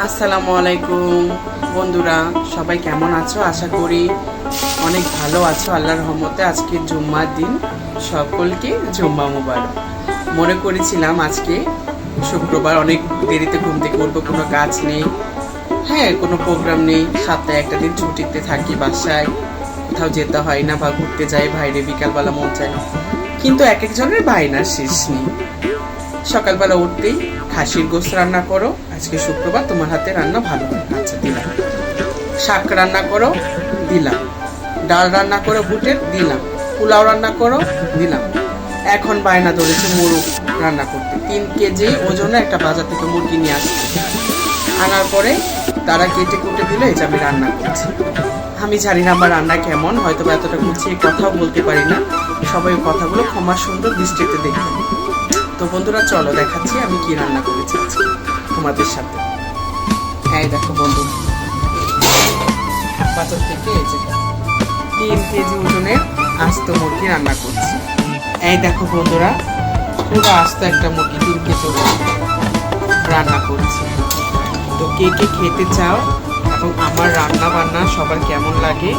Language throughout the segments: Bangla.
আসসালামু আলাইকুম বন্ধুরা, সবাই কেমন আছো? আশা করি অনেক ভালো আছো আল্লাহর রহমতে। আজকে জুম্মার দিন, সকলকে জুম্মা মুবারক। মনে করেছিলাম আজকে শুক্রবার, অনেক দেরিতে ঘুম থেকে উঠবো, কোনো কাজ নেই, হ্যাঁ কোনো প্রোগ্রাম নেই, সপ্তাহে একটা দিন ছুটিতে থাকি, বাসায় কোথাও যেতে হয় না বা ঘুরতে যাই বাইরে, বিকালবেলা মন চায়। কিন্তু এক একজনের বায়নার শেষ নেই। সকালবেলা উঠতেই খাসির গোশত রান্না করো, আজকে শুক্রবার, তোমার হাতে রান্না ভালো হয়, আচ্ছা দিলাম। শাক রান্না করো, দিলাম। ডাল রান্না করো বুটের, দিলাম। পোলাও রান্না করো, দিলাম। এখন বায়না ধরেছে মুরগ রান্না করতে। 3 কেজি ওজনে একটা বাজার থেকে মুরগি নিয়ে আসছে, আনার পরে তারা কেটে কুটে দিলে এই যে আমি রান্না করছি। আমি জানি না আমার রান্না কেমন, হয়তো এতটা গুছিয়ে কথাও বলতে পারি না, সবাই কথাগুলো ক্ষমা সুন্দর দৃষ্টিতে দেখবেন। তো বন্ধুরা চলো দেখাচ্ছি আমি কি রান্না করেছি আজকে তোমাদের সাথে। হ্যাঁ দেখো বন্ধু, বাজার থেকে এই যে 3 কেজি ওজনের আস্ত মুরগি রান্না করছি। এই দেখো বন্ধুরা, পুরো আস্ত একটা মুরগি 3 কেজি রান্না করছি। তো কে কে খেতে চাও এবং আমার রান্না বান্না সবার কেমন লাগে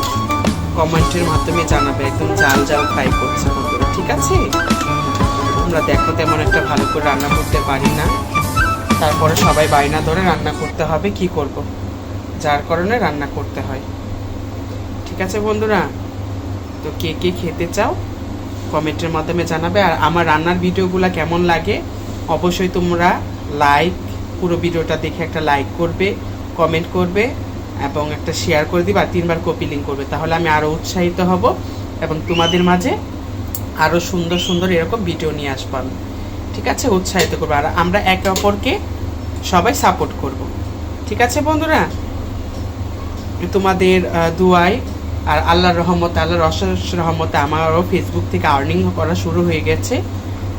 কমেন্টের মাধ্যমে জানাবে। একদম জাল জাল ফ্রাই করছি বন্ধুরা, ঠিক আছে? আমরা দেখো তেমন একটা ভালো করে রান্না করতে পারি না, তারপরে সবাই বায়না ধরে রান্না করতে হবে, কি করব, যার কারণে রান্না করতে হয়, ঠিক আছে বন্ধুরা? তো কে কে খেতে চাও কমেন্টের মাধ্যমে জানাবে। আর আমার রান্নার ভিডিওগুলো কেমন লাগে অবশ্যই তোমরা পুরো ভিডিওটা দেখে একটা লাইক করবে, কমেন্ট করবে এবং একটা শেয়ার করে দিবে, আর 3বার কপি লিঙ্ক করবে, তাহলে আমি আরও উৎসাহিত হব এবং তোমাদের মাঝে আরও সুন্দর সুন্দর এরকম ভিডিও নিয়ে আসবো আমি, ঠিক আছে? উৎসাহিত করবো, আর আমরা একে অপরকে সবাই সাপোর্ট করব, ঠিক আছে বন্ধুরা? তোমাদের দুয়ায় আর আল্লাহর রহমতে, আল্লাহর অশেষ রহমতে আমারও ফেসবুক থেকে আর্নিং করা শুরু হয়ে গেছে।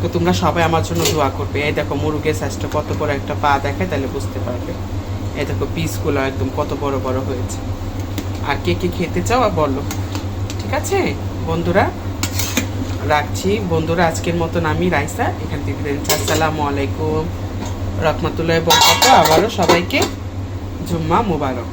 তো তোমরা সবাই আমার জন্য দোয়া করবে। এই দেখো মুরগের সাইজটা কত বড় একটা পা দেখায়, তাহলে বুঝতে পারবে। এই দেখো পিসগুলো একদম কত বড় বড় হয়েছে। আর কে কে খেতে চাও আর বলো, ঠিক আছে বন্ধুরা? রাখছি বন্ধুরা, আজকের মতন আমি রাইসা এখান থেকে দিচ্ছি। আসসালামু আলাইকুম রহমতুল্লাহি ওয়া বারাকাতুহু। আবারও সবাইকে জুম্মা মুবারক।